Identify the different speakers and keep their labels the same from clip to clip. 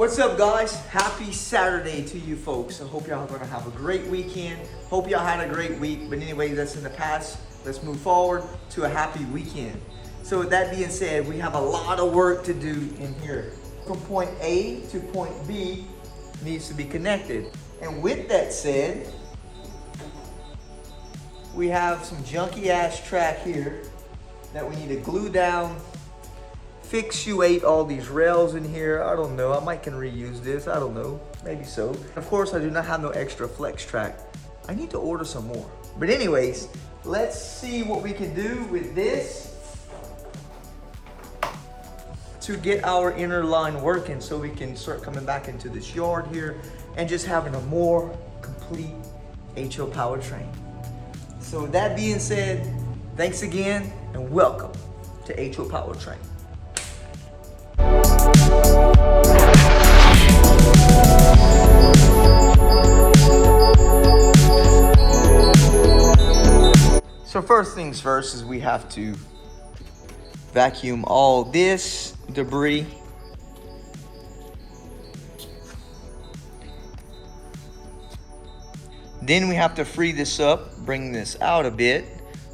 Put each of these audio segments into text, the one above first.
Speaker 1: What's up, guys? Happy Saturday to you folks. I hope y'all are gonna have a great weekend. Hope y'all had a great week. But anyway, that's in the past. Let's move forward to a happy weekend. So with that being said, we have a lot of work to do in here. From point A to point B needs to be connected. And with that said, we have some junky ass track here that we need to glue down, fixuate all these rails in here. I don't know, I might can reuse this, I don't know, maybe so. Of course, I do not have no extra flex track. I need to order some more. But anyways, let's see what we can do with this to get our inner line working so we can start coming back into this yard here and just having a more complete HO powertrain. So with that being said, thanks again and welcome to HO Powertrain. So first things first is we have to vacuum all this debris. Then we have to free this up, bring this out a bit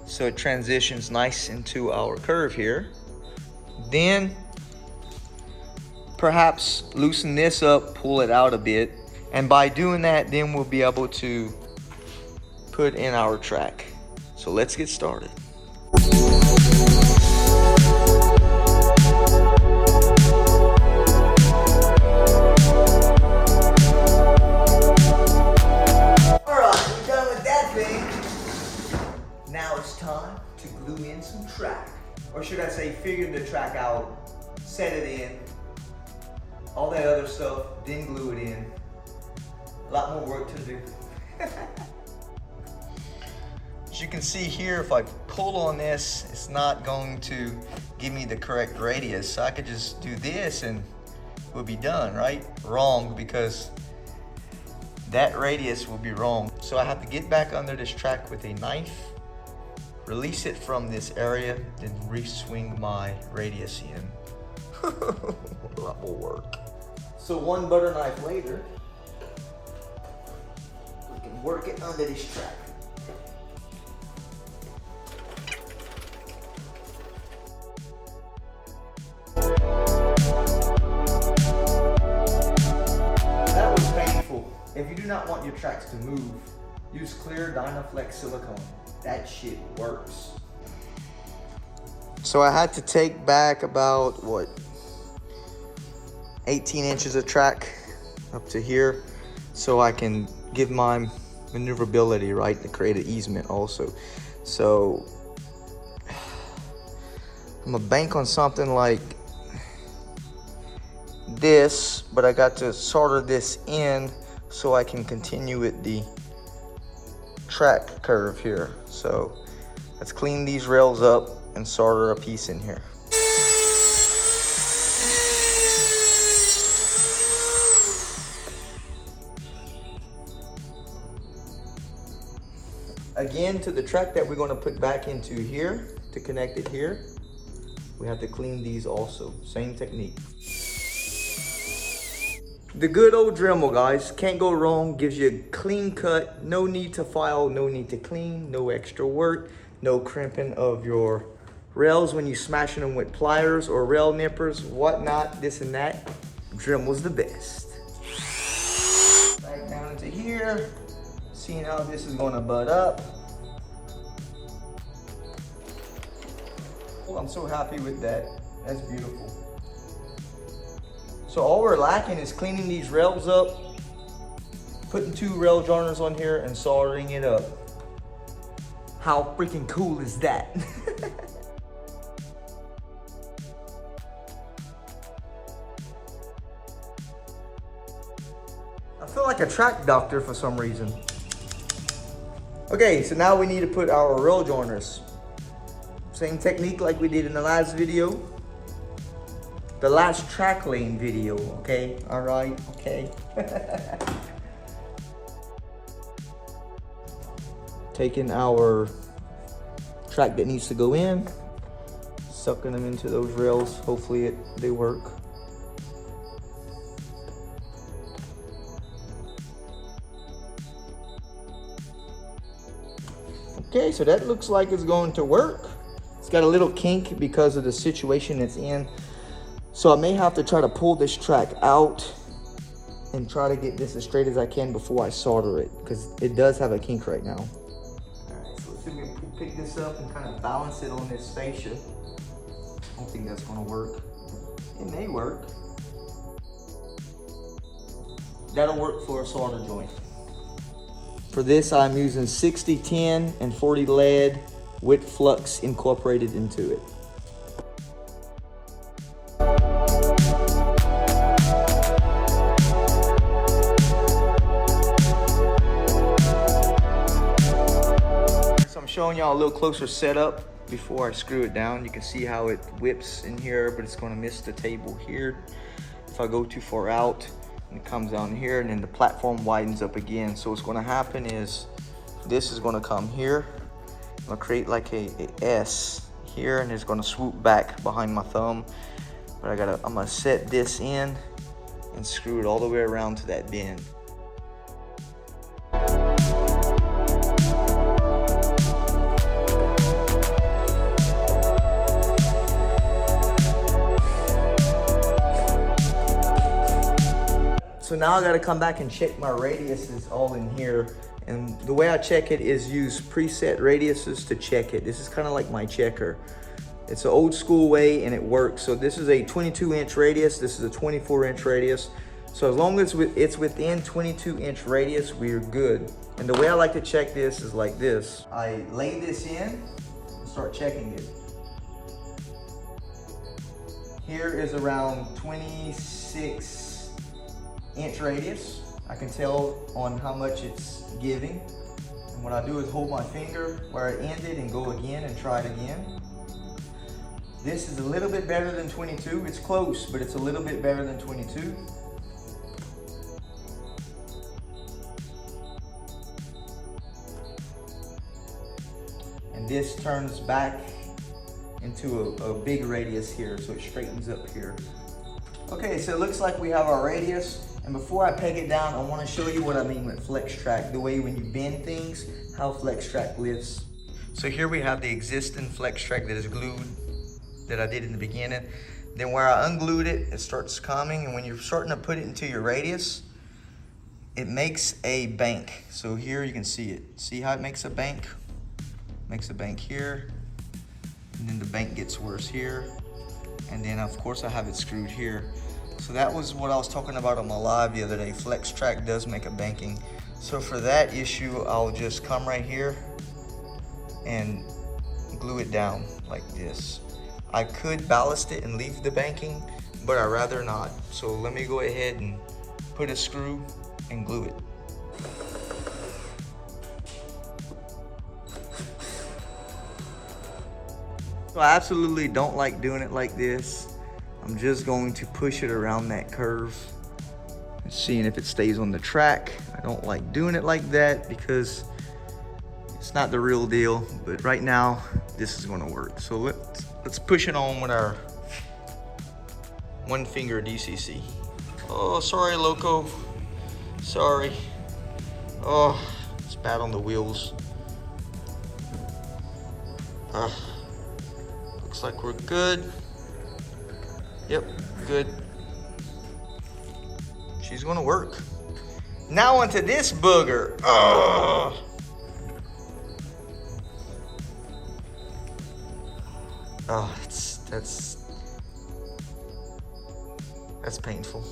Speaker 1: so it transitions nice into our curve here. Then perhaps loosen this up, pull it out a bit. And by doing that, then we'll be able to put in our track. So let's get started. Now it's time to glue in some track. Or should I say figure the track out, set it in, all that other stuff, then glue it in. A lot more work to do. As you can see here, if I pull on this, it's not going to give me the correct radius. So I could just do this and we'll be done, right? Wrong, because that radius will be wrong. So I have to get back under this track with a knife, release it from this area, then re-swing my radius in. A lot more work. So one butter knife later, we can work it under this track. That was painful. If you do not want your tracks to move, use clear Dynaflex silicone. That shit works. So I had to take back about, what, 18 inches of track up to here so I can give my maneuverability, right, to create an easement also. So I'm gonna bank on something like this, but I got to solder this in so I can continue with the track curve here. So let's clean these rails up and solder a piece in here. Again, to the track that we're going to put back into here to connect it here, we have to clean these also. Same technique. The good old Dremel, guys, can't go wrong. Gives you a clean cut, no need to file, no need to clean, no extra work, no crimping of your rails when you smashing them with pliers or rail nippers, whatnot, this and that. Dremel's the best. Back down into here, seeing how this is gonna butt up. Oh, I'm so happy with that. That's beautiful. So all we're lacking is cleaning these rails up, putting 2 rail joiners on here and soldering it up. How freaking cool is that? I feel like a track doctor for some reason. Okay, so now we need to put our rail joiners. Same technique like we did in the last video. The last track lane video, okay? All right, okay. Taking our track that needs to go in, sucking them into those rails. Hopefully they work. Okay, so that looks like it's going to work. It's got a little kink because of the situation it's in. So I may have to try to pull this track out and try to get this as straight as I can before I solder it, because it does have a kink right now. All right, so let's see if we can pick this up and kind of balance it on this fascia. I don't think that's gonna work. It may work. That'll work for a solder joint. For this, I'm using 60-10 and 40 lead with flux incorporated into it. So I'm showing y'all a little closer setup before I screw it down. You can see how it whips in here, but it's gonna miss the table here. If I go too far out, it comes down here, and then the platform widens up again. So what's gonna happen is this is gonna come here. I'll create like a S here, and it's gonna swoop back behind my thumb. But I'm gonna set this in and screw it all the way around to that bend. So now I gotta come back and check my radiuses all in here. And the way I check it is use preset radiuses to check it. This is kind of like my checker. It's an old school way and it works. So this is a 22-inch radius. This is a 24-inch radius. So as long as it's within 22-inch radius, we're good. And the way I like to check this is like this. I lay this in and start checking it. Here is around 26-inch radius. I can tell on how much it's giving. And what I do is hold my finger where it ended and go again and try it again. This is a little bit better than 22. It's close, but it's a little bit better than 22. And this turns back into a big radius here, so it straightens up here. Okay, so it looks like we have our radius. And before I peg it down, I want to show you what I mean with flex track, the way when you bend things, how flex track lifts. So here we have the existing flex track that is glued, that I did in the beginning. Then where I unglued it, it starts coming, and when you're starting to put it into your radius, it makes a bank. So here you can see it. See how it makes a bank? Makes a bank here, and then the bank gets worse here. And then of course I have it screwed here. So that was what I was talking about on my live the other day. Flex track does make a banking. So for that issue, I'll just come right here and glue it down like this. I could ballast it and leave the banking, but I'd rather not. So let me go ahead and put a screw and glue it. So I absolutely don't like doing it like this. I'm just going to push it around that curve and seeing if it stays on the track. I don't like doing it like that because it's not the real deal, but right now this is gonna work. So let's push it on with our one finger DCC. Oh, sorry, Loco. Sorry. Oh, it's bad on the wheels. Looks like we're good. Yep, good. She's gonna work. Now onto this booger. Oh, that's painful.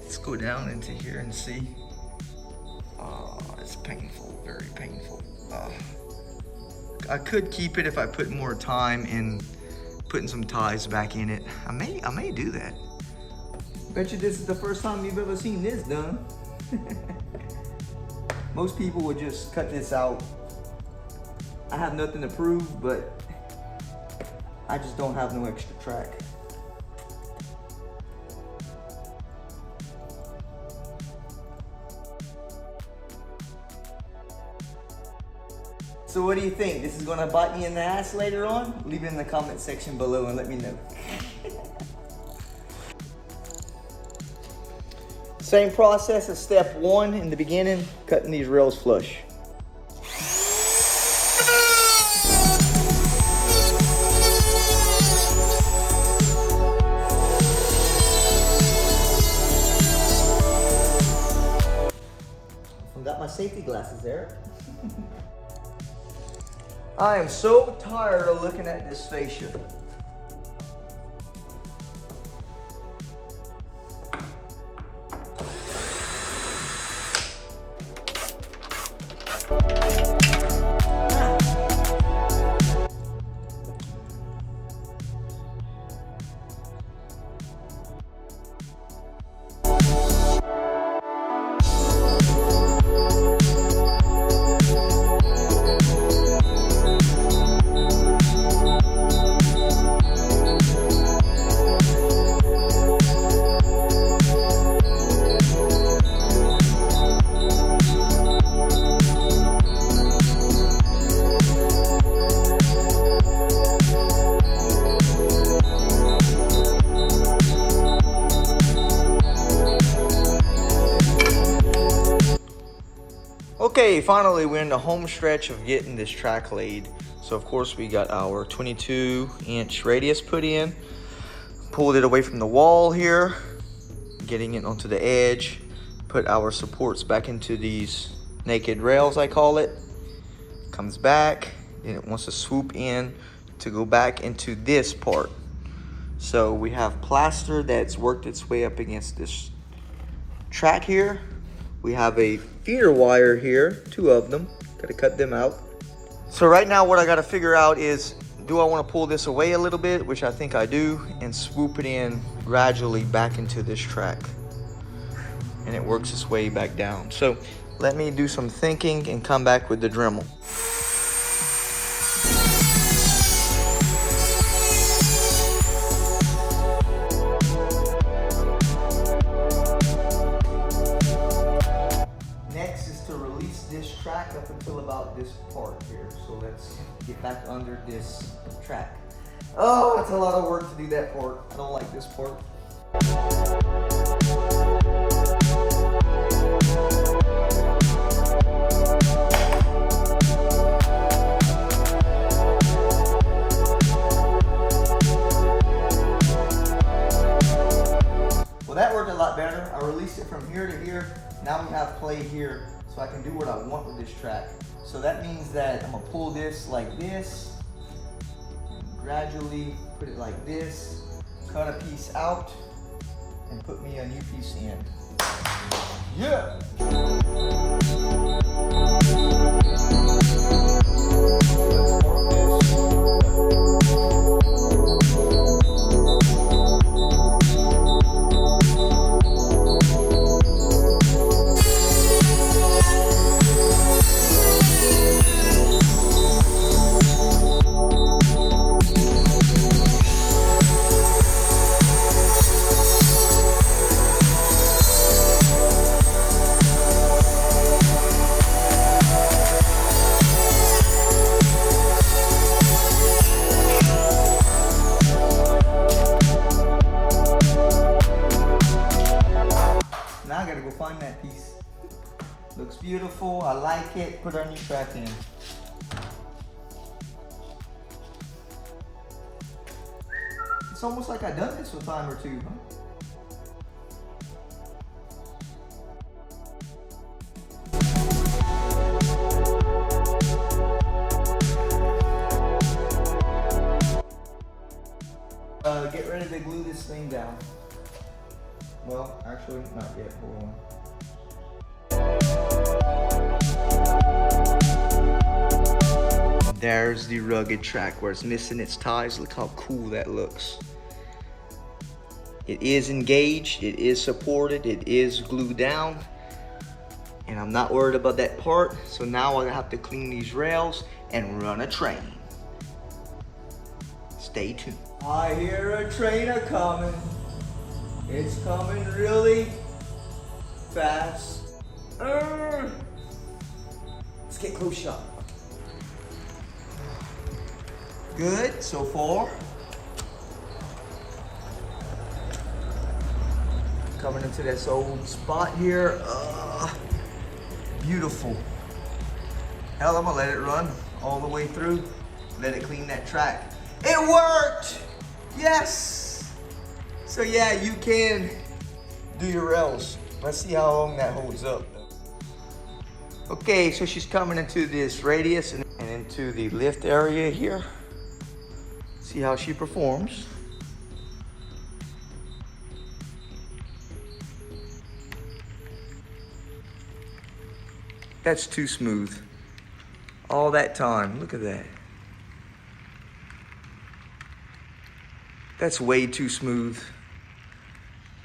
Speaker 1: Let's go down into here and see. Oh, it's painful, very painful. I could keep it if I put more time in putting some ties back in it. I may do that. Bet you this is the first time you've ever seen this done. Most people would just cut this out. I have nothing to prove, but I just don't have no extra track. So what do you think? This is gonna bite me in the ass later on? Leave it in the comment section below and let me know. Same process as step one in the beginning, cutting these rails flush.
Speaker 2: safety glasses there.
Speaker 1: I am so tired of looking at this fascia. Okay, finally we're in the home stretch of getting this track laid. So of course we got our 22-inch radius put in, pulled it away from the wall here, getting it onto the edge, put our supports back into these naked rails, I call it. Comes back, then it wants to swoop in to go back into this part. So we have plaster that's worked its way up against this track here. We have a feeder wire here, 2 of them. Gotta cut them out. So right now what I gotta figure out is, do I wanna pull this away a little bit, which I think I do, and swoop it in gradually back into this track. And it works its way back down. So let me do some thinking and come back with the Dremel. Track up until about this part here. So let's get back under this track. Oh, that's a lot of work to do that part. I don't like this part. Well, that worked a lot better. I released it from here to here. Now we have play here. So I can do what I want with this track. So that means that I'm gonna pull this like this, gradually put it like this, cut a piece out, and put me a new piece in. Yeah! Find that piece. Looks beautiful. I like it. Put our new track in. It's almost like I've done this a time or two, huh? Get ready to glue this thing down. Well, actually, not yet. Hold on. There's the rugged track where it's missing its ties. Look how cool that looks. It is engaged, it is supported, it is glued down. And I'm not worried about that part. So now I have to clean these rails and run a train. Stay tuned. I hear a train a-coming. It's coming really fast. Let's get close shot. Good so far. Coming into this old spot here. Beautiful. Hell, I'm gonna let it run all the way through. Let it clean that track. It worked! Yes! So yeah, you can do your rails. Let's see how long that holds up. Okay, so she's coming into this radius and into the lift area here. See how she performs. That's too smooth. All that time, look at that. That's way too smooth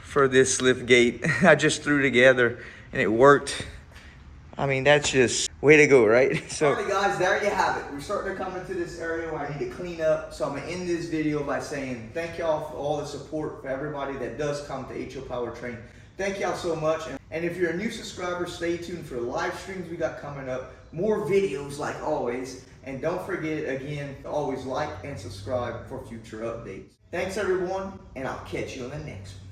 Speaker 1: for this lift gate. I just threw together and it worked. I mean, that's just way to go, right? So, all right, guys, there you have it. We're starting to come into this area where I need to clean up. So I'm gonna end this video by saying thank y'all for all the support, for everybody that does come to HO Powertrain. Thank y'all so much. And if you're a new subscriber, stay tuned for the live streams we got coming up. More videos like always. And don't forget, again, to always like and subscribe for future updates. Thanks, everyone, and I'll catch you on the next one.